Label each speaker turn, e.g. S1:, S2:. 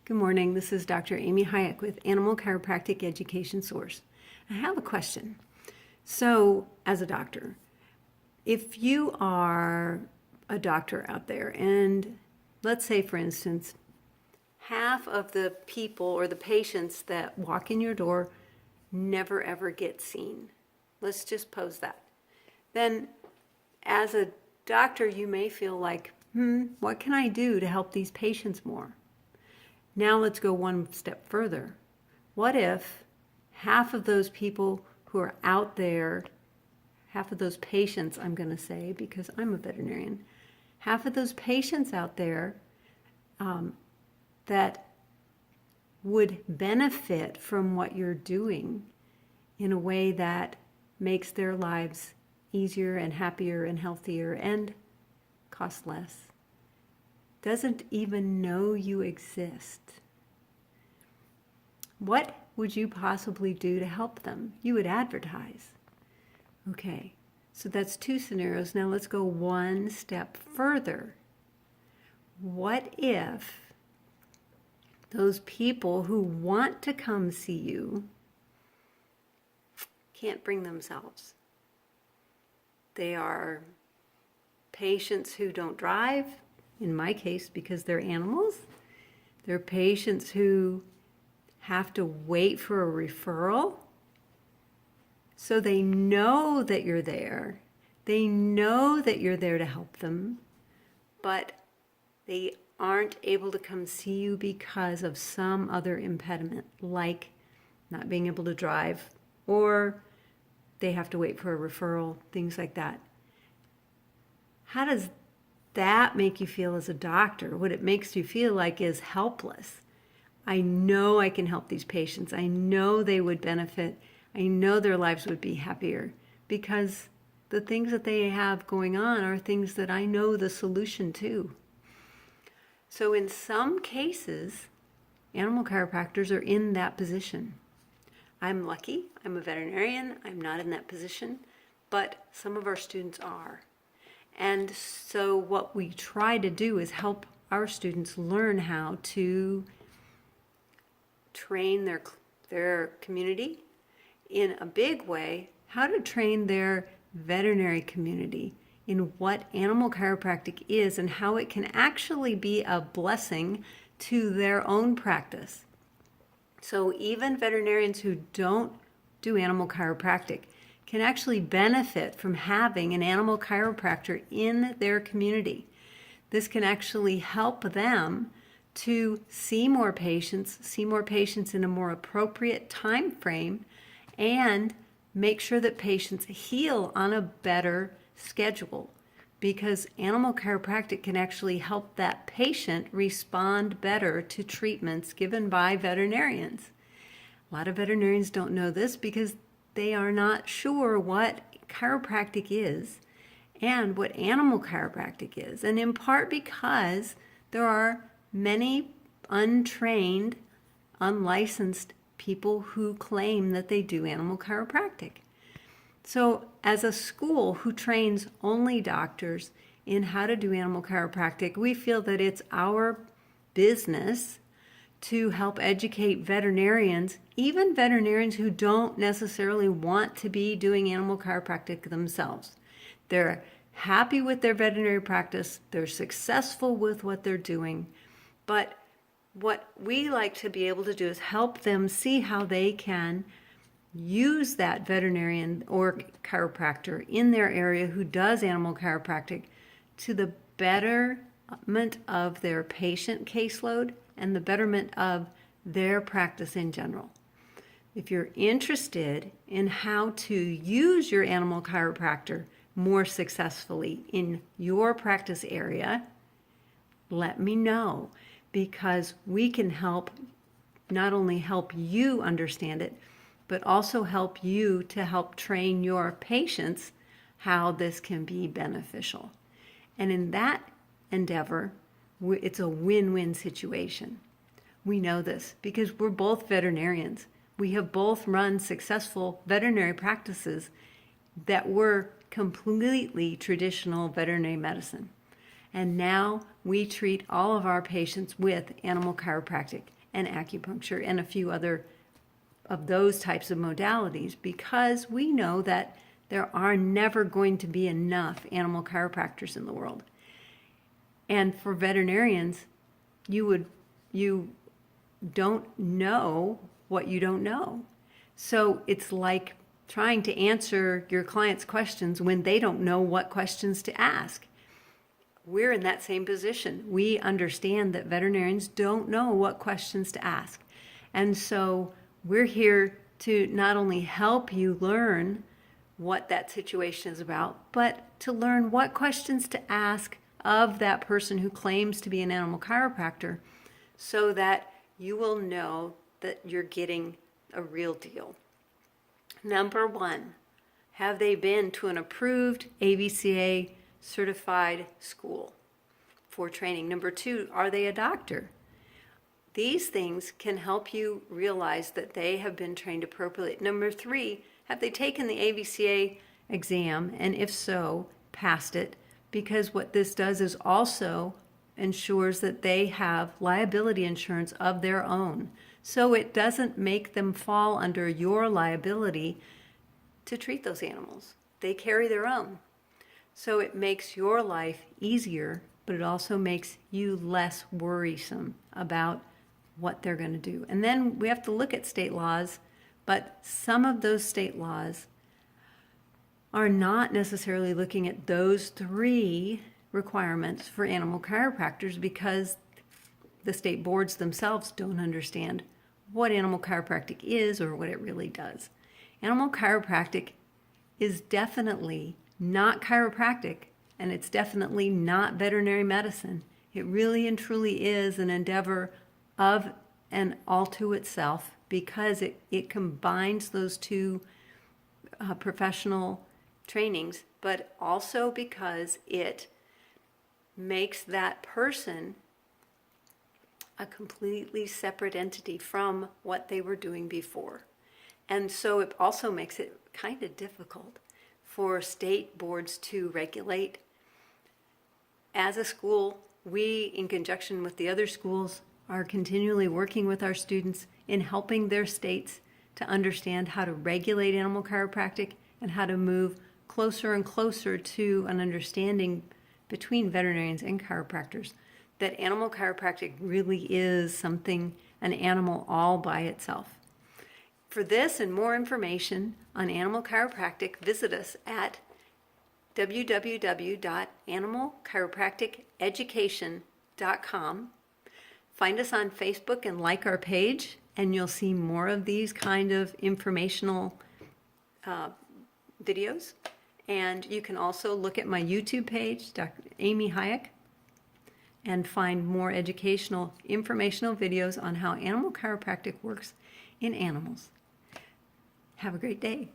S1: Good morning. This is Dr. Amy Hayek with Animal Chiropractic Education Source. I have a question. So, as a doctor, if you are a doctor out there and let's say, for instance, half of the people or the patients that walk in your door never ever get seen. Let's just pose that. Then, as a doctor, you may feel like, what can I do to help these patients more? Now let's go one step further. What if half of those people who are out there, half of those patients, I'm going to say, because I'm a veterinarian, half of those patients out there that would benefit from what you're doing in a way that makes their lives easier and happier and healthier and cost less, doesn't even know you exist. What would you possibly do to help them? You would advertise. Okay, so that's two scenarios. Now let's go one step further. What if those people who want to come see you can't bring themselves? They are patients who don't drive, in my case, because they're animals. They're patients who have to wait for a referral. So they know that you're there. They know that you're there to help them, but they aren't able to come see you because of some other impediment, like not being able to drive, or they have to wait for a referral, things like that. How does that make you feel as a doctor? What it makes you feel like is helpless. I know I can help these patients. I know they would benefit. I know their lives would be happier because the things that they have going on are things that I know the solution to. So in some cases, animal chiropractors are in that position. I'm lucky. I'm a veterinarian. I'm not in that position, but some of our students are. And so what we try to do is help our students learn how to train their community in a big way, how to train their veterinary community in what animal chiropractic is and how it can actually be a blessing to their own practice. So even veterinarians who don't do animal chiropractic can actually benefit from having an animal chiropractor in their community. This can actually help them to see more patients in a more appropriate time frame, and make sure that patients heal on a better schedule, because animal chiropractic can actually help that patient respond better to treatments given by veterinarians. A lot of veterinarians don't know this because they are not sure what chiropractic is and what animal chiropractic is, and in part because there are many untrained, unlicensed people who claim that they do animal chiropractic. So as a school who trains only doctors in how to do animal chiropractic, we feel that it's our business to help educate veterinarians, even veterinarians who don't necessarily want to be doing animal chiropractic themselves. They're happy with their veterinary practice, they're successful with what they're doing, but what we like to be able to do is help them see how they can use that veterinarian or chiropractor in their area who does animal chiropractic to the betterment of their patient caseload and the betterment of their practice in general. If you're interested in how to use your animal chiropractor more successfully in your practice area, let me know, because we can help, not only help you understand it, but also help you to help train your patients how this can be beneficial. And in that endeavor, it's a win-win situation. We know this because we're both veterinarians. We have both run successful veterinary practices that were completely traditional veterinary medicine. And now we treat all of our patients with animal chiropractic and acupuncture and a few other of those types of modalities, because we know that there are never going to be enough animal chiropractors in the world. And for veterinarians, you don't know what you don't know. So it's like trying to answer your client's questions when they don't know what questions to ask. We're in that same position. We understand that veterinarians don't know what questions to ask. And so we're here to not only help you learn what that situation is about, but to learn what questions to ask of that person who claims to be an animal chiropractor, so that you will know that you're getting a real deal. Number one, have they been to an approved AVCA certified school for training? Number two, are they a doctor? These things can help you realize that they have been trained appropriately. Number three, have they taken the AVCA exam, and if so, passed it? Because what this does is also ensures that they have liability insurance of their own. So it doesn't make them fall under your liability to treat those animals. They carry their own. So it makes your life easier, but it also makes you less worrisome about what they're going to do. And then we have to look at state laws, but some of those state laws are not necessarily looking at those three requirements for animal chiropractors, because the state boards themselves don't understand what animal chiropractic is or what it really does. Animal chiropractic is definitely not chiropractic, and it's definitely not veterinary medicine. It really and truly is an endeavor of and all to itself, because it combines those two professional trainings, but also because it makes that person a completely separate entity from what they were doing before. And so it also makes it kind of difficult for state boards to regulate. As a school, we, in conjunction with the other schools, are continually working with our students in helping their states to understand how to regulate animal chiropractic and how to move closer and closer to an understanding between veterinarians and chiropractors that animal chiropractic really is something, an animal all by itself. For this and more information on animal chiropractic, visit us at www.animalchiropracticeducation.com. Find us on Facebook and like our page, and you'll see more of these kind of informational videos. And you can also look at my YouTube page, Dr. Amy Hayek, and find more educational, informational videos on how animal chiropractic works in animals. Have a great day.